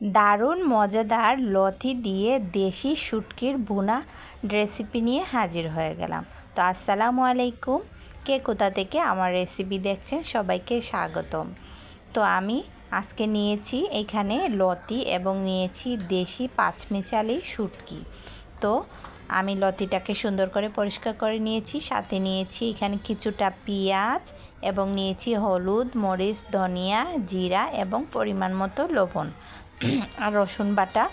দারুণ মজাদার লতি দিয়ে দেশি শুটকির ভুনা রেসিপি নিয়ে হাজির হয়ে গেলাম। তো আসসালামু আলাইকুম, কে কোথা থেকে আমার রেসিপি দেখছেন সবাইকে স্বাগতম। তো আমি আজকে নিয়েছি এখানে লতি এবং নিয়েছি দেশি পাঁচমিশালি শুটকি। তো আমি লতিটাকে সুন্দর করে পরিষ্কার করে নিয়েছি, সাথে নিয়েছি এখানে কিছুটা পেঁয়াজ এবং নিয়েছি হলুদ, মরিচ, ধনিয়া, জিরা এবং পরিমাণ মতো লবণ আর রসুন বাটা।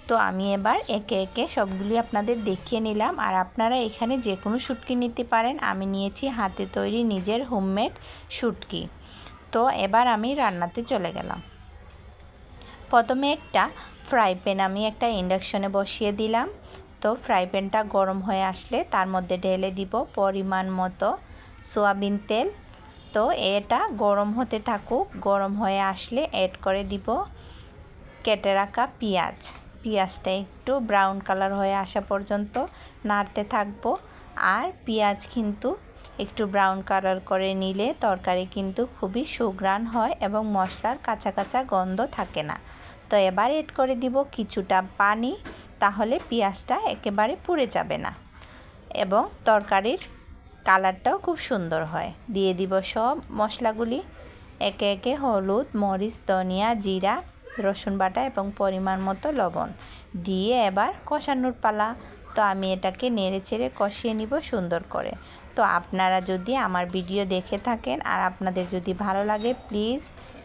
তো আমি এবার একে একে সবগুলি আপনাদের দেখিয়ে নিলাম। আর আপনারা এখানে যে কোনো শুটকি নিতে পারেন, আমি নিয়েছি হাতে তৈরি নিজের হোমমেড শুটকি। তো এবার আমি রান্নাতে চলে গেলাম। প্রথমে একটা ফ্রাই প্যান আমি একটা ইন্ডাকশনে বসিয়ে দিলাম। তো ফ্রাই প্যানটা গরম হয়ে আসলে তার মধ্যে ঢেলে দিব পরিমাণ মতো সয়াবিন তেল। তো এটা গরম হতে থাকুক, গরম হয়ে আসলে অ্যাড করে দিব কেটে রাখা পেঁয়াজটা একটু ব্রাউন কালার হয়ে আসা পর্যন্ত নাড়তে থাকবো। আর পেঁয়াজ কিন্তু একটু ব্রাউন কালার করে নিলে তরকারি কিন্তু খুবই সুঘ্রাণ হয় এবং মশলার কাঁচা কাঁচা গন্ধ থাকে না। তো এবার এড করে দিব কিছুটা পানি, তাহলে পেঁয়াজটা একেবারে পুড়ে যাবে না এবং তরকারির কালারটাও খুব সুন্দর হয়। দিয়ে দিব সব মশলাগুলি একে একে, হলুদ, মরিচ, ধনিয়া, জিরা, রসুন বাটা এবং পরিমাণ মতো লবণ দিয়ে এবার কষানোর পালা। তো আমি এটাকে নেড়ে চেড়ে কষিয়ে নিব সুন্দর করে। তো আপনারা যদি আমার ভিডিও দেখে থাকেন আর আপনাদের যদি ভালো লাগে, please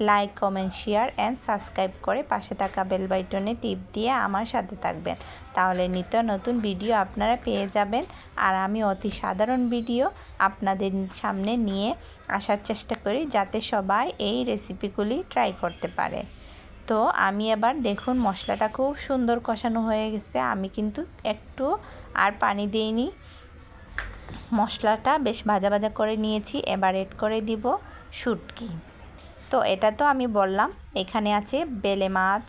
like, comment, share and subscribe করে পাশে থাকা বেল বাটনে টিপ দিয়ে আমার সাথে থাকবেন। তাহলে নিত্য নতুন ভিডিও আপনারা পেয়ে যাবেন। আর আমি অতি সাধারণ ভিডিও আপনাদের সামনে নিয়ে আসার চেষ্টা করি, যাতে সবাই এই রেসিপিগুলি ট্রাই করতে পারে। তো আমি এবার দেখুন মশলাটা খুব সুন্দর কষানো হয়ে গেছে। আমি কিন্তু একটু আর পানি দিইনি, মশলাটা বেশ ভাজা ভাজা করে নিয়েছি। এবার এড করে দিব শুটকি। তো এটা তো আমি বললাম এখানে আছে বেলে মাছ,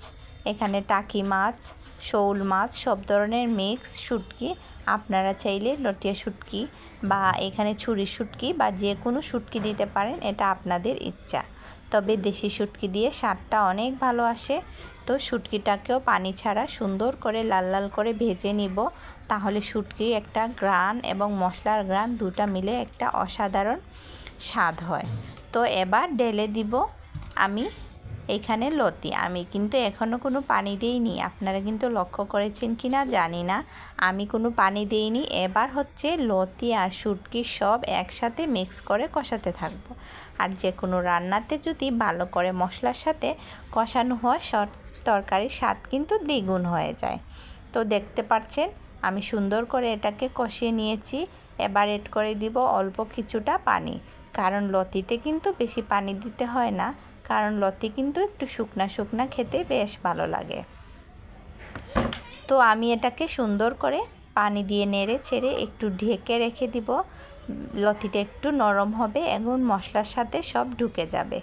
এখানে টাকি মাছ, শোল মাছ, সব ধরনের মিক্স শুটকি। আপনারা চাইলে লটিয়া শুটকি বা এখানে ছুরি শুটকি বা যে কোনো শুটকি দিতে পারেন, এটা আপনাদের ইচ্ছা। তবে দেশি শুটকি দিয়ে স্বাদটা অনেক ভালো আসে। তো শুটকিটাকেও পানি ছাড়া সুন্দর করে লাল লাল করে ভেজে নিব, তাহলে শুটকির একটা ঘ্রাণ এবং মশলার ঘ্রাণ দুটা মিলে একটা অসাধারণ স্বাদ হয়। তো এবার ঢেলে দিব আমি এখানে লতি। আমি কিন্তু এখনও কোনো পানি দিইনি, আপনারা কিন্তু লক্ষ্য করেছেন কি না জানি না, আমি কোনো পানি দিইনি। এবার হচ্ছে লতি আর শুটকি সব একসাথে মিক্স করে কষাতে থাকবো। আর যে কোনো রান্নাতে যদি ভালো করে মশলার সাথে কষানো হয়, সব তরকারির স্বাদ কিন্তু দ্বিগুণ হয়ে যায়। তো দেখতে পাচ্ছেন আমি সুন্দর করে এটাকে কষিয়ে নিয়েছি। এবার এড করে দিব অল্প কিছুটা পানি, কারণ লতিতে কিন্তু বেশি পানি দিতে হয় না, কারণ লতি কিন্তু একটু শুকনা শুকনা খেতে বেশ ভালো লাগে। তো আমি এটাকে সুন্দর করে পানি দিয়ে নেড়ে ছেড়ে একটু ঢেকে রেখে দিব। লতিটা একটু নরম হবে এবং মশলার সাথে সব ঢুকে যাবে।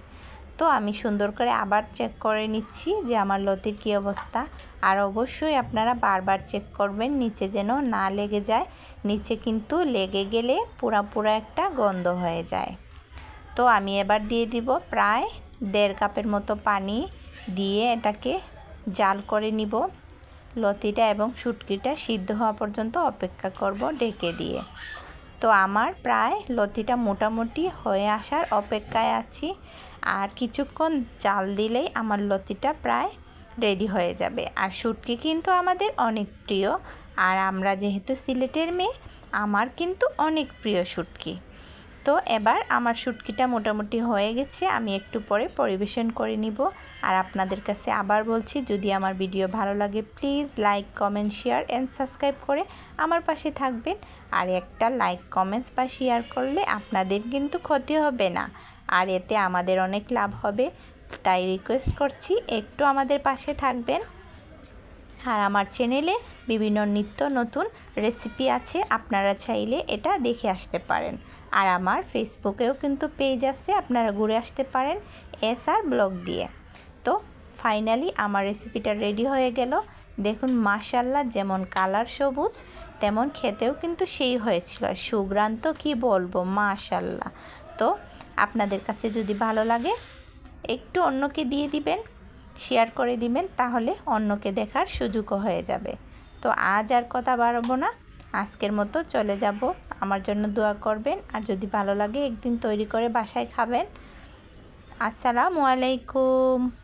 তো আমি সুন্দর করে আবার চেক করে নিচ্ছি যে আমার লতির কী অবস্থা। আর অবশ্যই আপনারা বারবার চেক করবেন নিচে যেন না লেগে যায়, নিচে কিন্তু লেগে গেলে পুরা একটা গন্ধ হয়ে যায়। তো আমি এবার দিয়ে দিব প্রায় 1.5 কাপের মতো পানি দিয়ে এটাকে জাল করে নিব। লতিটা এবং শুটকিটা সিদ্ধ হওয়া পর্যন্ত অপেক্ষা করব ঢেকে দিয়ে। তো আমার প্রায় লতিটা মোটামুটি হয়ে আসার অপেক্ষায় আছি। আর কিছুক্ষণ জাল দিলেই আমার লতিটা প্রায় রেডি হয়ে যাবে। আর শুটকি কিন্তু আমাদের অনেক প্রিয়, আর আমরা যেহেতু সিলেটের মেয়ে, আমার কিন্তু অনেক প্রিয় শুটকি। তো এবার আমার শুটকিটা মোটামুটি হয়ে গেছে, আমি একটু পরে পরিবেশন করে নিব। আর আপনাদের কাছে আবার বলছি, যদি আমার ভিডিও ভালো লাগে please like, comment, share and subscribe করে আমার পাশে থাকবেন। আর একটা লাইক, কমেন্টস বা শেয়ার করলে আপনাদের কিন্তু ক্ষতি হবে না, আর এতে আমাদের অনেক লাভ হবে। তাই রিকোয়েস্ট করছি একটু আমাদের পাশে থাকবেন। আর আমার চ্যানেলে বিভিন্ন নিত্য নতুন রেসিপি আছে, আপনারা চাইলে এটা দেখে আসতে পারেন। আর আমার ফেসবুকেও কিন্তু পেজ আছে, আপনারা ঘুরে আসতে পারেন SR ব্লগ দিয়ে। তো ফাইনালি আমার রেসিপিটা রেডি হয়ে গেল। দেখুন মাশাআল্লাহ, যেমন কালার সবুজ তেমন খেতেও কিন্তু সেই হয়েছিল। সুঘ্রাণ তো কী বলবো, মাশাআল্লাহ। তো আপনাদের কাছে যদি ভালো লাগে একটু অন্যকে দিয়ে দিবেন। শেয়ার করে দিবেন, তাহলে অন্যকে দেখার সুযোগও হয়ে যাবে। তো আজ আর কথা বাড়াবো না, আজকের মতো চলে যাব। আমার জন্য দোয়া করবেন, আর যদি ভালো লাগে একদিন তৈরি করে বাসায় খাবেন। আসসালামু আলাইকুম।